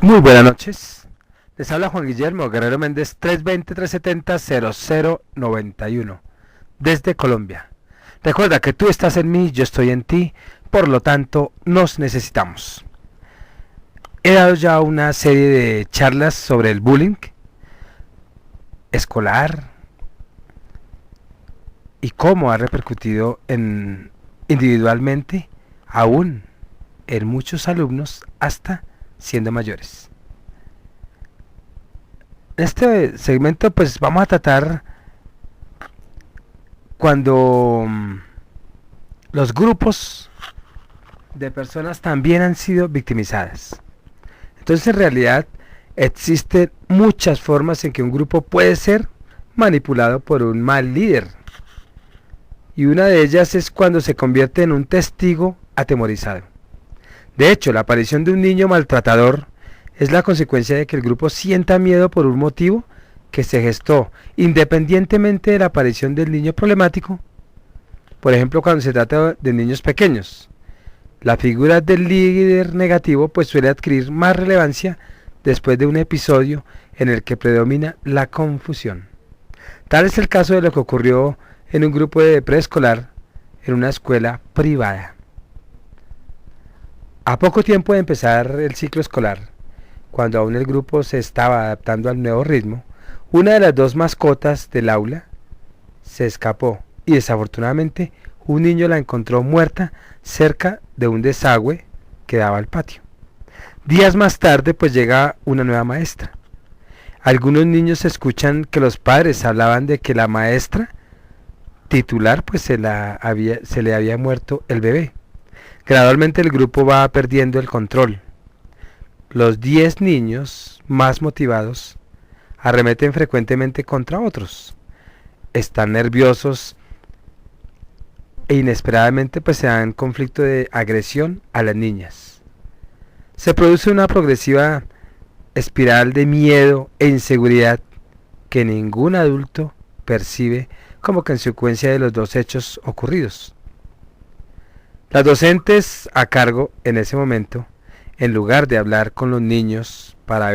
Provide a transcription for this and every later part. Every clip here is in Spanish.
Muy buenas noches. Les habla Juan Guillermo Guerrero Méndez 320-370-0091 desde Colombia. Recuerda que tú estás en mí, yo estoy en ti, por lo tanto nos necesitamos. He dado ya una serie de charlas sobre el bullying escolar y cómo ha repercutido individualmente aún en muchos alumnos hasta siendo mayores. En este segmento pues vamos a tratar cuando los grupos de personas también han sido victimizadas. Entonces en realidad existen muchas formas en que un grupo puede ser manipulado por un mal líder. Y una de ellas es cuando se convierte en un testigo atemorizado. De hecho, la aparición de un niño maltratador es la consecuencia de que el grupo sienta miedo por un motivo que se gestó independientemente de la aparición del niño problemático. Por ejemplo, cuando se trata de niños pequeños, la figura del líder negativo pues suele adquirir más relevancia después de un episodio en el que predomina la confusión. Tal es el caso de lo que ocurrió en un grupo de preescolar en una escuela privada. A poco tiempo de empezar el ciclo escolar, cuando aún el grupo se estaba adaptando al nuevo ritmo, una de las dos mascotas del aula se escapó y desafortunadamente un niño la encontró muerta cerca de un desagüe que daba al patio. Días más tarde pues llega una nueva maestra. Algunos niños escuchan que los padres hablaban de que la maestra titular pues se le había muerto el bebé. Gradualmente el grupo va perdiendo el control. Los 10 niños más motivados arremeten frecuentemente contra otros. Están nerviosos e inesperadamente pues se dan conflicto de agresión a las niñas. Se produce una progresiva espiral de miedo e inseguridad que ningún adulto percibe como consecuencia de los dos hechos ocurridos. Las docentes a cargo en ese momento, en lugar de hablar con los niños para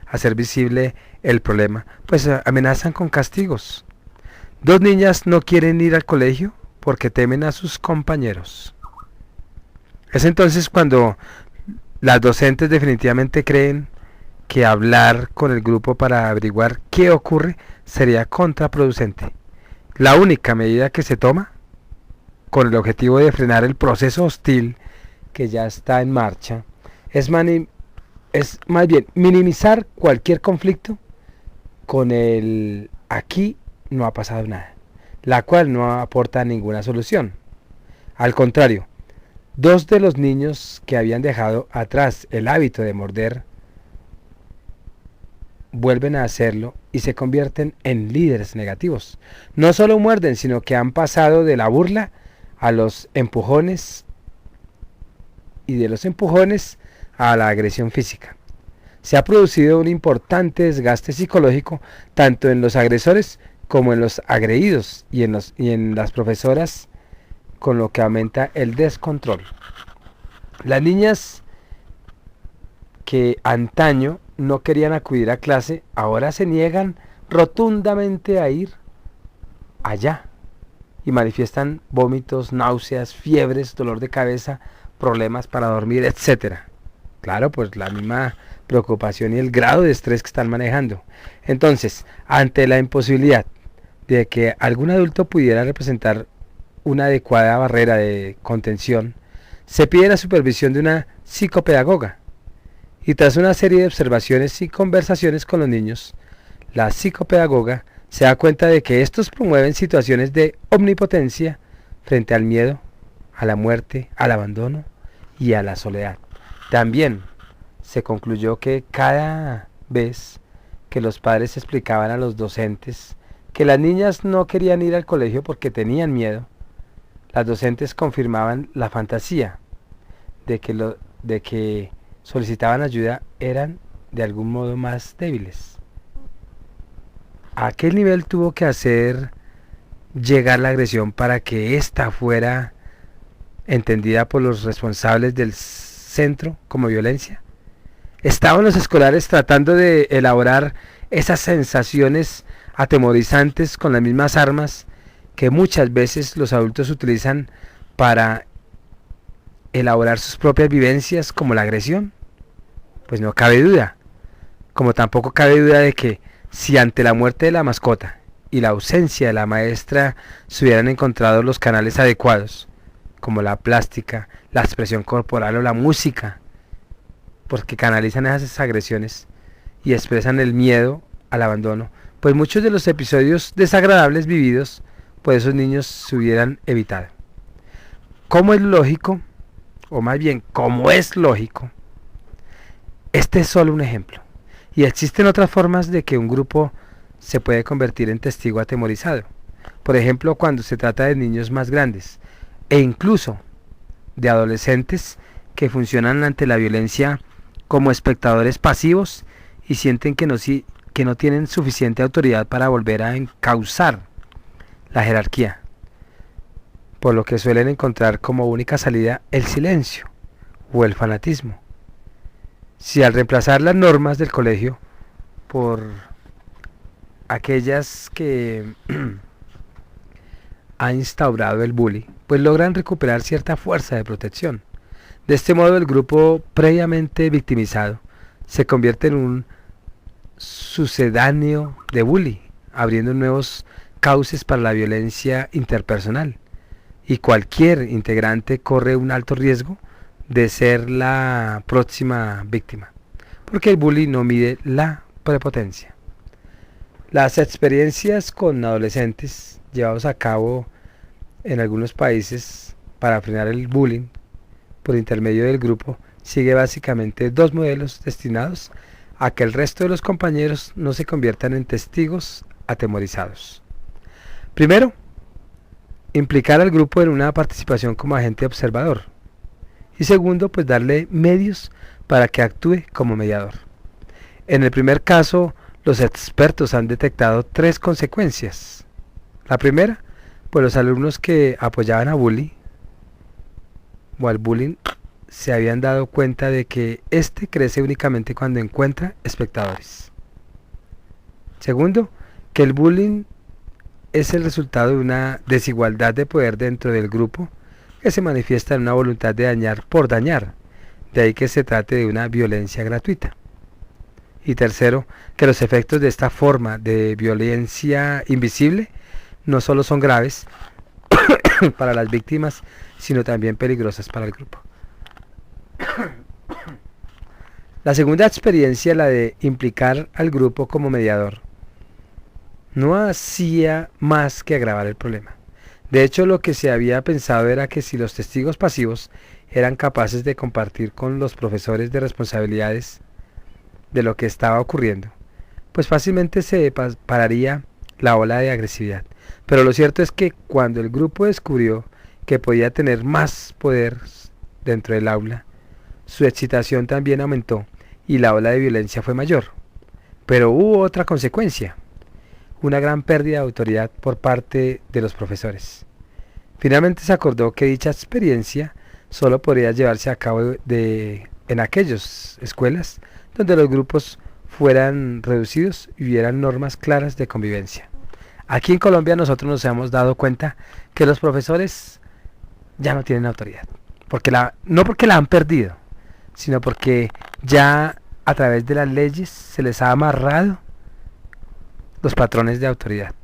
hacer visible el problema, pues amenazan con castigos. 2 niñas no quieren ir al colegio porque temen a sus compañeros. Es entonces cuando las docentes definitivamente creen que hablar con el grupo para averiguar qué ocurre sería contraproducente. La única medida que se toma, con el objetivo de frenar el proceso hostil que ya está en marcha, es más bien minimizar cualquier conflicto con el aquí no ha pasado nada, la cual no aporta ninguna solución. Al contrario, 2 de los niños que habían dejado atrás el hábito de morder vuelven a hacerlo y se convierten en líderes negativos. No solo muerden, sino que han pasado de la burla a los empujones y de los empujones a la agresión física. Se ha producido un importante desgaste psicológico tanto en los agresores como en los agredidos y en las profesoras, con lo que aumenta el descontrol. Las niñas que antaño no querían acudir a clase ahora se niegan rotundamente a ir allá y manifiestan vómitos, náuseas, fiebres, dolor de cabeza, problemas para dormir, etc. Claro, pues la misma preocupación y el grado de estrés que están manejando. Entonces, ante la imposibilidad de que algún adulto pudiera representar una adecuada barrera de contención, se pide la supervisión de una psicopedagoga. Y tras una serie de observaciones y conversaciones con los niños, la psicopedagoga se da cuenta de que estos promueven situaciones de omnipotencia frente al miedo, a la muerte, al abandono y a la soledad. También se concluyó que cada vez que los padres explicaban a los docentes que las niñas no querían ir al colegio porque tenían miedo, las docentes confirmaban la fantasía de que solicitaban ayuda eran de algún modo más débiles. ¿A qué nivel tuvo que hacer llegar la agresión para que ésta fuera entendida por los responsables del centro como violencia? Estaban los escolares tratando de elaborar esas sensaciones atemorizantes con las mismas armas que muchas veces los adultos utilizan para elaborar sus propias vivencias, como la agresión. Pues no cabe duda, como tampoco cabe duda de que si ante la muerte de la mascota y la ausencia de la maestra se hubieran encontrado los canales adecuados, como la plástica, la expresión corporal o la música, porque canalizan esas agresiones y expresan el miedo al abandono, pues muchos de los episodios desagradables vividos por esos niños se hubieran evitado. ¿Cómo es lógico? O más bien, ¿cómo es lógico? Este es solo un ejemplo. Y existen otras formas de que un grupo se puede convertir en testigo atemorizado. Por ejemplo, cuando se trata de niños más grandes e incluso de adolescentes que funcionan ante la violencia como espectadores pasivos y sienten que no tienen suficiente autoridad para volver a encauzar la jerarquía, por lo que suelen encontrar como única salida el silencio o el fanatismo. Si al reemplazar las normas del colegio por aquellas que ha instaurado el bully, pues logran recuperar cierta fuerza de protección. De este modo, el grupo previamente victimizado se convierte en un sucedáneo de bully, abriendo nuevos cauces para la violencia interpersonal, y cualquier integrante corre un alto riesgo de ser la próxima víctima, porque el bully no mide la prepotencia. Las experiencias con adolescentes llevados a cabo en algunos países para frenar el bullying por intermedio del grupo sigue básicamente dos modelos destinados a que el resto de los compañeros no se conviertan en testigos atemorizados. Primero, implicar al grupo en una participación como agente observador. Y segundo, pues darle medios para que actúe como mediador. En el primer caso, los expertos han detectado tres consecuencias. La primera, pues los alumnos que apoyaban a bully o al bullying se habían dado cuenta de que éste crece únicamente cuando encuentra espectadores. Segundo, que el bullying es el resultado de una desigualdad de poder dentro del grupo que se manifiesta en una voluntad de dañar por dañar, de ahí que se trate de una violencia gratuita. Y tercero, que los efectos de esta forma de violencia invisible no solo son graves para las víctimas, sino también peligrosas para el grupo. La segunda experiencia, la de implicar al grupo como mediador, no hacía más que agravar el problema. De hecho, lo que se había pensado era que si los testigos pasivos eran capaces de compartir con los profesores de responsabilidades de lo que estaba ocurriendo, pues fácilmente se pararía la ola de agresividad. Pero lo cierto es que cuando el grupo descubrió que podía tener más poder dentro del aula, su excitación también aumentó y la ola de violencia fue mayor. Pero hubo otra consecuencia: una gran pérdida de autoridad por parte de los profesores. Finalmente se acordó que dicha experiencia solo podría llevarse a cabo en aquellas escuelas donde los grupos fueran reducidos y hubieran normas claras de convivencia. Aquí en Colombia nosotros nos hemos dado cuenta que los profesores ya no tienen autoridad, no porque la han perdido, sino porque ya a través de las leyes se les ha amarrado los patrones de autoridad,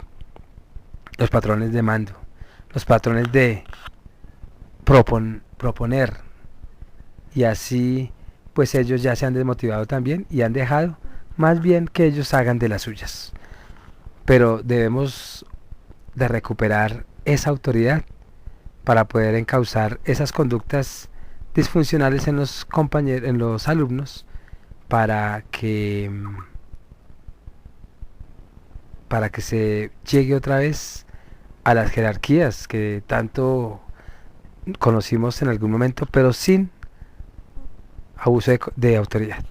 los patrones de mando, los patrones de proponer, y así pues ellos ya se han desmotivado también y han dejado más bien que ellos hagan de las suyas. Pero debemos de recuperar esa autoridad para poder encauzar esas conductas disfuncionales en los compañeros, en los alumnos, para que se llegue otra vez a las jerarquías que tanto conocimos en algún momento, pero sin abuso de autoridad.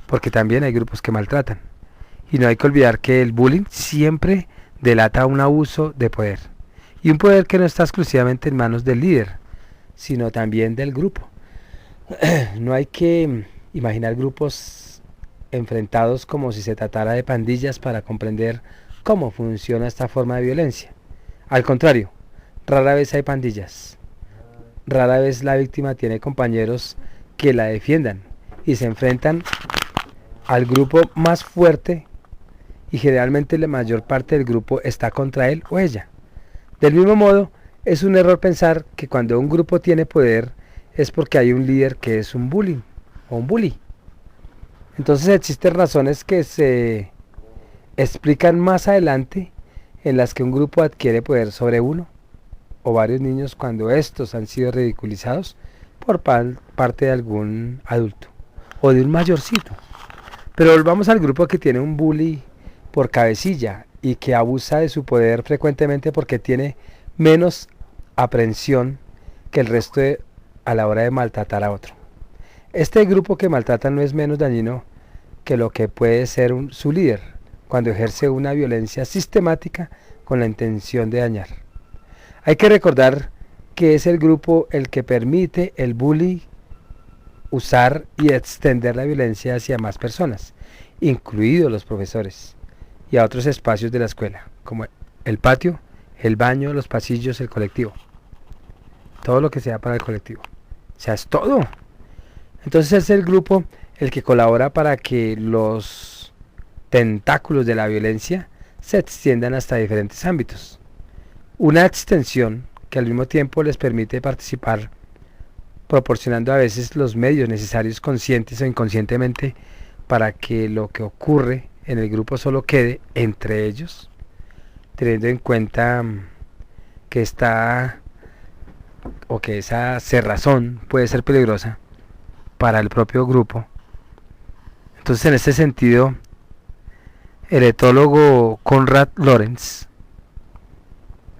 Porque también hay grupos que maltratan. Y no hay que olvidar que el bullying siempre delata un abuso de poder. Y un poder que no está exclusivamente en manos del líder, sino también del grupo. No hay que imaginar grupos enfrentados como si se tratara de pandillas para comprender cómo funciona esta forma de violencia. Al contrario, rara vez hay pandillas. Rara vez la víctima tiene compañeros que la defiendan y se enfrentan al grupo más fuerte y generalmente la mayor parte del grupo está contra él o ella. Del mismo modo, es un error pensar que cuando un grupo tiene poder es porque hay un líder que es un bullying o un bully. Entonces existen razones que se explican más adelante en las que un grupo adquiere poder sobre uno o varios niños cuando estos han sido ridiculizados por parte de algún adulto o de un mayorcito. Pero volvamos al grupo que tiene un bully por cabecilla y que abusa de su poder frecuentemente porque tiene menos aprehensión que el resto a la hora de maltratar a otro. Este grupo que maltrata no es menos dañino que lo que puede ser su líder cuando ejerce una violencia sistemática con la intención de dañar. Hay que recordar que es el grupo el que permite el bully usar y extender la violencia hacia más personas, incluidos los profesores, y a otros espacios de la escuela, como el patio, el baño, los pasillos, el colectivo. Todo lo que sea para el colectivo. O sea, es todo. Entonces es el grupo el que colabora para que los tentáculos de la violencia se extiendan hasta diferentes ámbitos. Una extensión que al mismo tiempo les permite participar, proporcionando a veces los medios necesarios conscientes o inconscientemente para que lo que ocurre en el grupo solo quede entre ellos, teniendo en cuenta que esa cerrazón puede ser peligrosa para el propio grupo. Entonces, en este sentido, el etólogo Konrad Lorenz,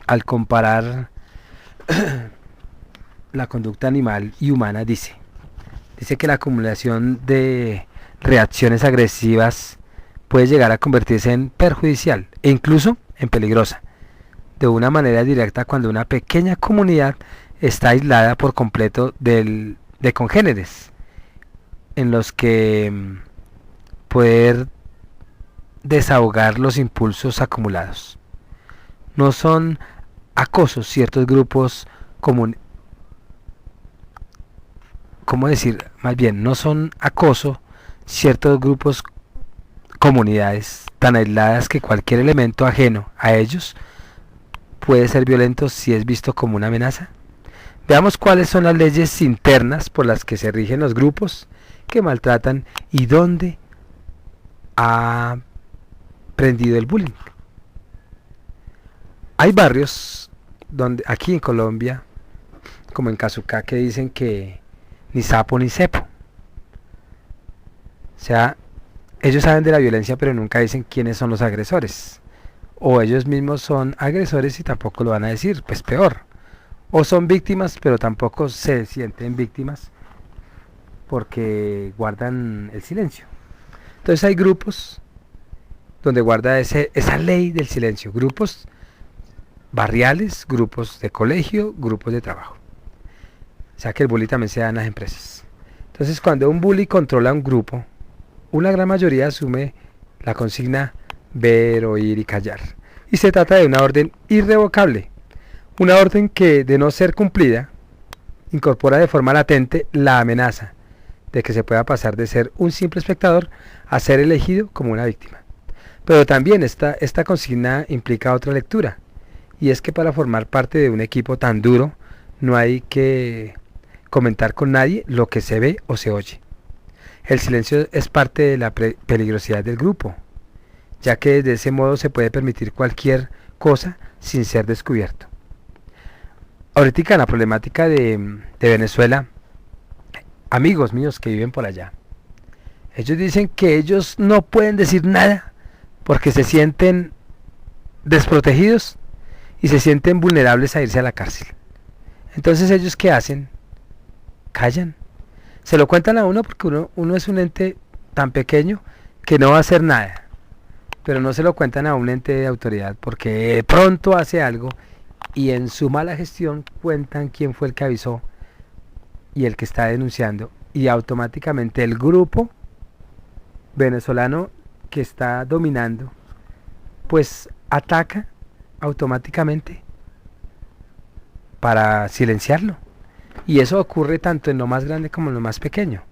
al comparar la conducta animal y humana, dice que la acumulación de reacciones agresivas puede llegar a convertirse en perjudicial e incluso en peligrosa, de una manera directa cuando una pequeña comunidad está aislada por completo de congéneres, en los que poder desahogar los impulsos acumulados. No son acosos ciertos grupos no son acoso ciertos grupos, comunidades tan aisladas que cualquier elemento ajeno a ellos puede ser violento si es visto como una amenaza. Veamos cuáles son las leyes internas por las que se rigen los grupos que maltratan y dónde ha prendido el bullying. Hay barrios donde aquí en Colombia, como en Casucá, que dicen que ni sapo ni cepo. O sea, ellos saben de la violencia pero nunca dicen quiénes son los agresores. O ellos mismos son agresores y tampoco lo van a decir, pues peor. O son víctimas pero tampoco se sienten víctimas porque guardan el silencio. Entonces hay grupos donde guarda esa ley del silencio. Grupos barriales, grupos de colegio, grupos de trabajo. O sea que el bullying también se da en las empresas. Entonces cuando un bully controla un grupo, una gran mayoría asume la consigna ver, oír y callar. Y se trata de una orden irrevocable. Una orden que, de no ser cumplida, incorpora de forma latente la amenaza de que se pueda pasar de ser un simple espectador a ser elegido como una víctima. Pero también esta consigna implica otra lectura, y es que para formar parte de un equipo tan duro no hay que comentar con nadie lo que se ve o se oye. El silencio es parte de la peligrosidad del grupo, ya que de ese modo se puede permitir cualquier cosa sin ser descubierto. Ahorita en la problemática de Venezuela, amigos míos que viven por allá, ellos dicen que ellos no pueden decir nada porque se sienten desprotegidos y se sienten vulnerables a irse a la cárcel. Entonces ellos ¿qué hacen? Callan. Se lo cuentan a uno porque uno es un ente tan pequeño que no va a hacer nada. Pero no se lo cuentan a un ente de autoridad porque de pronto hace algo y en su mala gestión cuentan quién fue el que avisó y el que está denunciando y automáticamente el grupo venezolano que está dominando pues ataca automáticamente para silenciarlo. Y eso ocurre tanto en lo más grande como en lo más pequeño.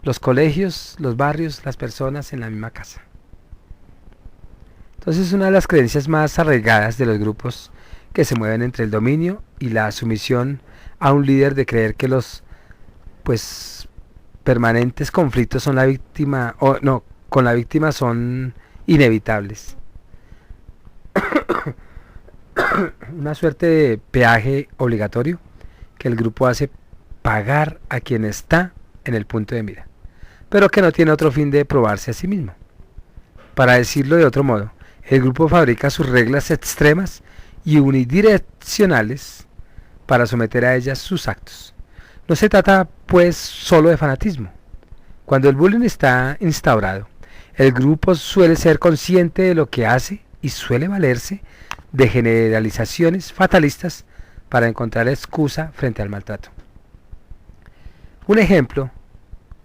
Los colegios, los barrios, las personas en la misma casa. Entonces, una de las creencias más arraigadas de los grupos que se mueven entre el dominio y la sumisión a un líder, de creer que los pues permanentes conflictos son la víctima, o no, con la víctima son inevitables. Una suerte de peaje obligatorio que el grupo hace pagar a quien está en el punto de mira, pero que no tiene otro fin de probarse a sí mismo. Para decirlo de otro modo, el grupo fabrica sus reglas extremas y unidireccionales para someter a ellas sus actos. No se trata pues solo de fanatismo. Cuando el bullying está instaurado, el grupo suele ser consciente de lo que hace y suele valerse de generalizaciones fatalistas para encontrar excusa frente al maltrato. Un ejemplo: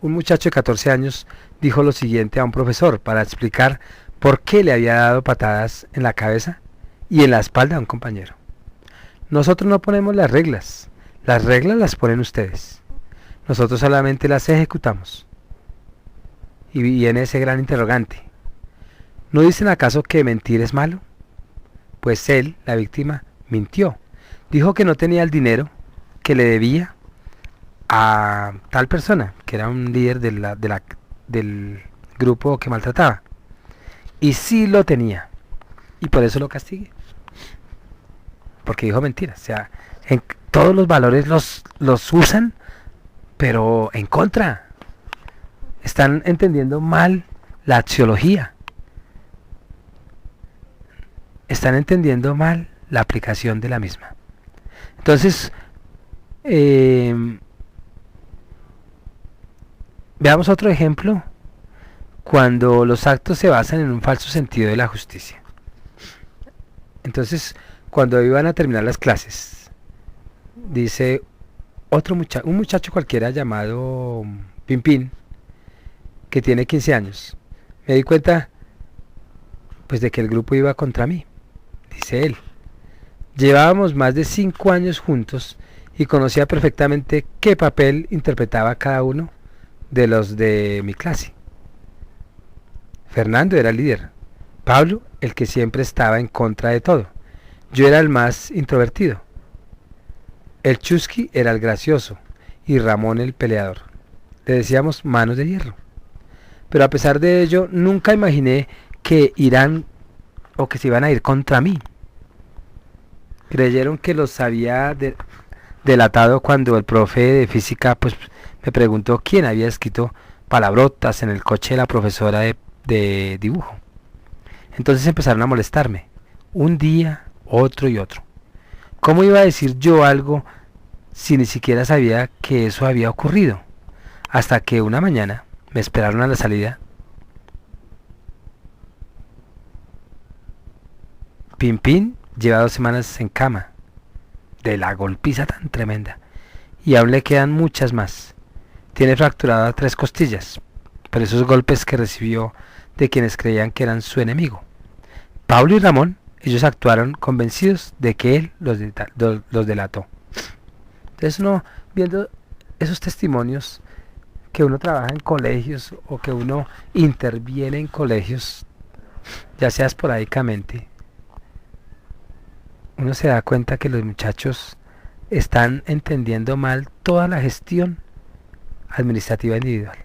un muchacho de 14 años dijo lo siguiente a un profesor para explicar por qué le había dado patadas en la cabeza y en la espalda a un compañero. Nosotros no ponemos las reglas las ponen ustedes. Nosotros solamente las ejecutamos. Y viene ese gran interrogante: ¿no dicen acaso que mentir es malo? Pues él, la víctima, mintió. Dijo que no tenía el dinero que le debía a tal persona, que era un líder del grupo que maltrataba. Y sí lo tenía. Y por eso lo castigué. Porque dijo mentiras. O sea, todos los valores los usan, pero en contra. Están entendiendo mal la axiología. Están entendiendo mal la aplicación de la misma. Entonces, veamos otro ejemplo cuando los actos se basan en un falso sentido de la justicia. Entonces, cuando iban a terminar las clases, dice un muchacho cualquiera llamado Pimpín, que tiene 15 años, me di cuenta pues de que el grupo iba contra mí. Dice él: llevábamos más de 5 años juntos y conocía perfectamente qué papel interpretaba cada uno de los de mi clase. Fernando era el líder, Pablo el que siempre estaba en contra de todo, yo era el más introvertido, el Chusqui era el gracioso y Ramón el peleador. Le decíamos manos de hierro. Pero a pesar de ello, nunca imaginé que irán o que se iban a ir contra mí. Creyeron que los había delatado cuando el profe de física pues me preguntó quién había escrito palabrotas en el coche de la profesora de dibujo. Entonces empezaron a molestarme, un día, otro y otro. ¿Cómo iba a decir yo algo si ni siquiera sabía que eso había ocurrido? Hasta que una mañana me esperaron a la salida. Pimpín lleva 2 semanas en cama, de la golpiza tan tremenda, y aún le quedan muchas más. Tiene fracturadas 3 costillas, por esos golpes que recibió de quienes creían que eran su enemigo. Pablo y Ramón, ellos actuaron convencidos de que él los delató. Entonces uno, viendo esos testimonios, que uno trabaja en colegios o que uno interviene en colegios, ya sea esporádicamente, uno se da cuenta que los muchachos están entendiendo mal toda la gestión administrativa individual.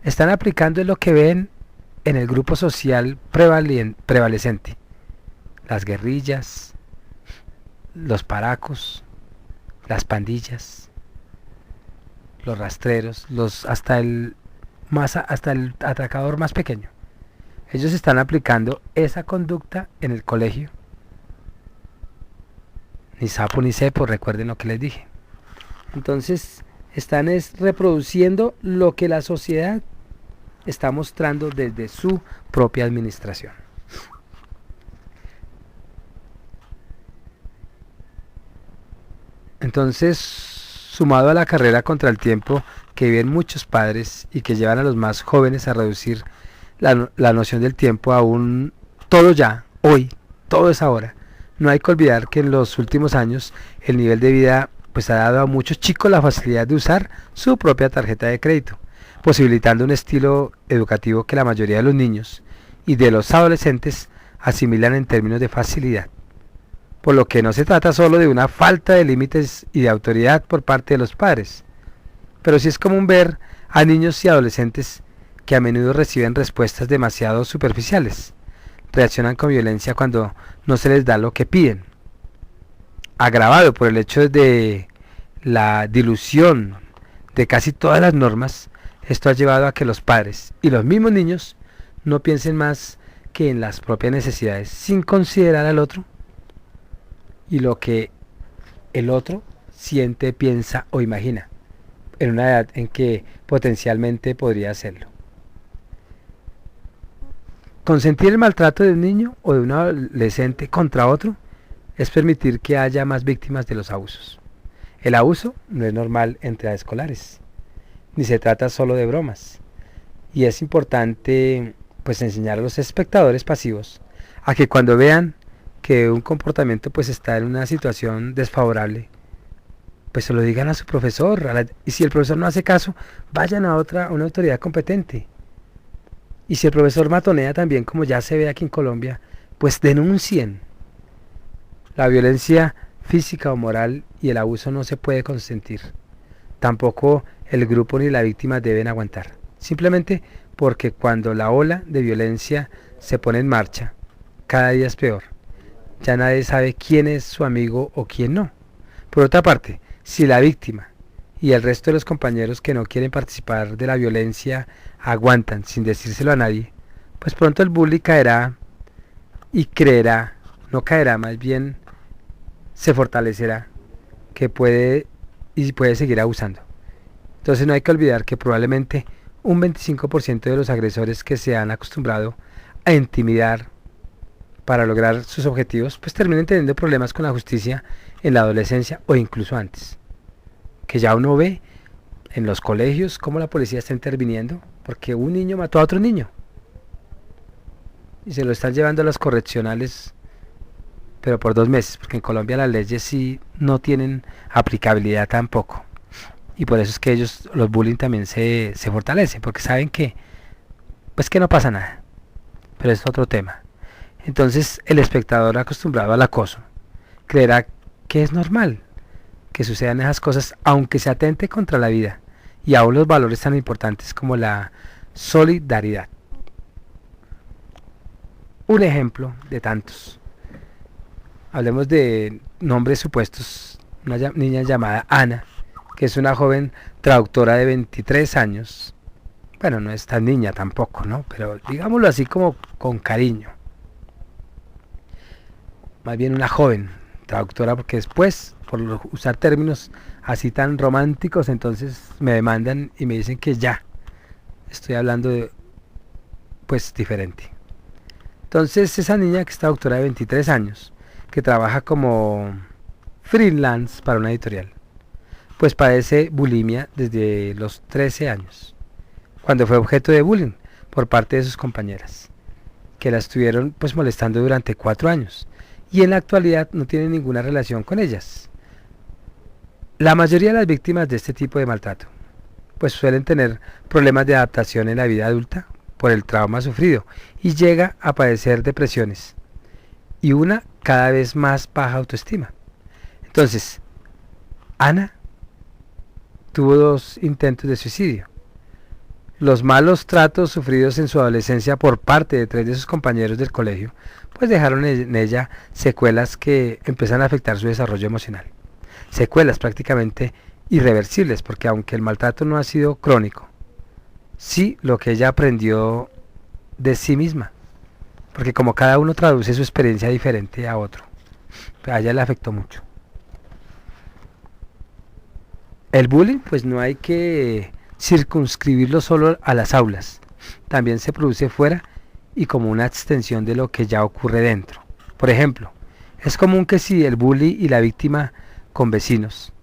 Están aplicando lo que ven en el grupo social prevalecente: las guerrillas, los paracos, las pandillas, los rastreros, hasta el atracador más pequeño. Ellos están aplicando esa conducta en el colegio. Ni sapo ni cepo, recuerden lo que les dije. Entonces están reproduciendo lo que la sociedad está mostrando desde su propia administración. Entonces sumado a la carrera contra el tiempo que viven muchos padres y que llevan a los más jóvenes a reducir la noción del tiempo a un todo ya, hoy, todo es ahora. No hay que olvidar que en los últimos años el nivel de vida pues ha dado a muchos chicos la facilidad de usar su propia tarjeta de crédito, posibilitando un estilo educativo que la mayoría de los niños y de los adolescentes asimilan en términos de facilidad. Por lo que no se trata solo de una falta de límites y de autoridad por parte de los padres, pero sí es común ver a niños y adolescentes que a menudo reciben respuestas demasiado superficiales, reaccionan con violencia cuando no se les da lo que piden, agravado por el hecho de la dilución de casi todas las normas. Esto ha llevado a que los padres y los mismos niños no piensen más que en las propias necesidades, sin considerar al otro y lo que el otro siente, piensa o imagina, en una edad en que potencialmente podría hacerlo. Consentir el maltrato de un niño o de un adolescente contra otro es permitir que haya más víctimas de los abusos. El abuso no es normal entre escolares, ni se trata solo de bromas, y es importante pues enseñar a los espectadores pasivos a que cuando vean que un comportamiento pues está en una situación desfavorable, pues se lo digan a su profesor, y si el profesor no hace caso, vayan a una autoridad competente. Y si el profesor matonea también, como ya se ve aquí en Colombia, pues denuncien. La violencia física o moral y el abuso no se puede consentir. Tampoco el grupo ni la víctima deben aguantar. Simplemente porque cuando la ola de violencia se pone en marcha, cada día es peor. Ya nadie sabe quién es su amigo o quién no. Por otra parte, si la víctima y el resto de los compañeros que no quieren participar de la violencia aguantan sin decírselo a nadie, pues pronto el bully caerá y creerá, no caerá, más bien se fortalecerá, que puede seguir abusando. Entonces no hay que olvidar que probablemente un 25% de los agresores que se han acostumbrado a intimidar para lograr sus objetivos, pues terminen teniendo problemas con la justicia en la adolescencia o incluso antes. Que ya uno ve en los colegios cómo la policía está interviniendo porque un niño mató a otro niño y se lo están llevando a las correccionales, pero por 2 meses, porque en Colombia las leyes sí no tienen aplicabilidad tampoco, y por eso es que los bullying también se fortalecen, porque saben que pues que no pasa nada, pero es otro tema. Entonces el espectador acostumbrado al acoso creerá que es normal que sucedan esas cosas, aunque se atente contra la vida y aún los valores tan importantes como la solidaridad. Un ejemplo de tantos. Hablemos de nombres supuestos. Una niña llamada Ana, que es una joven traductora de 23 años. Bueno, no es tan niña tampoco, ¿no? Pero digámoslo así como con cariño. Más bien una joven traductora, porque después, por usar términos así tan románticos, entonces me demandan y me dicen que ya estoy hablando de pues diferente. Entonces esa niña que es traductora de 23 años, que trabaja como freelance para una editorial, pues padece bulimia desde los 13 años, cuando fue objeto de bullying por parte de sus compañeras, que la estuvieron pues molestando durante 4 años, y en la actualidad no tiene ninguna relación con ellas. La mayoría de las víctimas de este tipo de maltrato pues suelen tener problemas de adaptación en la vida adulta por el trauma sufrido y llega a padecer depresiones y una cada vez más baja autoestima. Entonces, Ana tuvo 2 intentos de suicidio. Los malos tratos sufridos en su adolescencia por parte de 3 de sus compañeros del colegio pues dejaron en ella secuelas que empiezan a afectar su desarrollo emocional. Secuelas prácticamente irreversibles, porque aunque el maltrato no ha sido crónico, sí lo que ella aprendió de sí misma, porque como cada uno traduce su experiencia diferente a otro, a ella le afectó mucho. El bullying pues no hay que circunscribirlo solo a las aulas, también se produce fuera y como una extensión de lo que ya ocurre dentro. Por ejemplo, es común que si el bully y la víctima con vecinos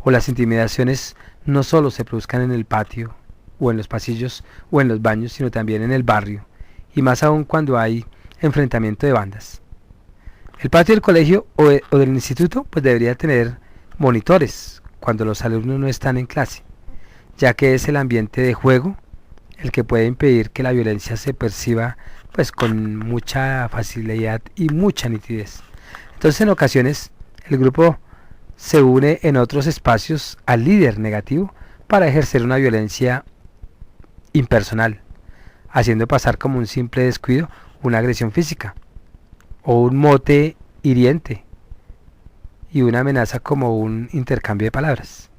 o las intimidaciones no solo se produzcan en el patio, o en los pasillos, o en los baños, sino también en el barrio, y más aún cuando hay enfrentamiento de bandas. El patio del colegio o del instituto pues debería tener monitores cuando los alumnos no están en clase, ya que es el ambiente de juego el que puede impedir que la violencia se perciba pues con mucha facilidad y mucha nitidez. Entonces en ocasiones el grupo se une en otros espacios al líder negativo para ejercer una violencia impersonal, haciendo pasar como un simple descuido una agresión física, o un mote hiriente, y una amenaza como un intercambio de palabras.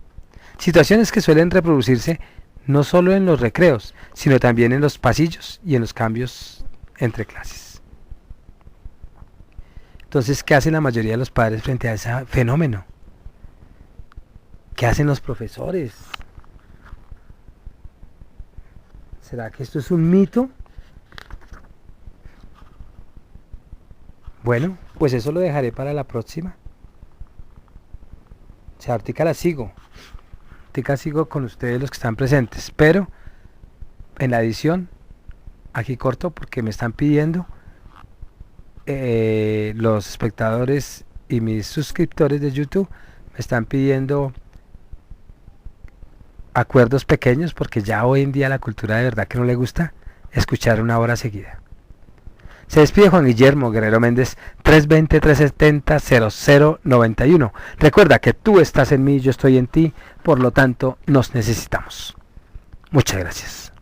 Situaciones que suelen reproducirse no solo en los recreos, sino también en los pasillos y en los cambios entre clases. Entonces, ¿qué hacen la mayoría de los padres frente a ese fenómeno? ¿Qué hacen los profesores? ¿Será que esto es un mito? Bueno, pues eso lo dejaré para la próxima. O sea, ahorita la sigo. Ahorita sigo con ustedes los que están presentes. Pero en la edición, aquí corto porque me están pidiendo los espectadores y mis suscriptores de YouTube me están pidiendo acuerdos pequeños porque ya hoy en día la cultura de verdad que no le gusta escuchar una hora seguida. Se despide Juan Guillermo Guerrero Méndez, 320-370-0091. Recuerda que tú estás en mí, yo estoy en ti, por lo tanto nos necesitamos. Muchas gracias.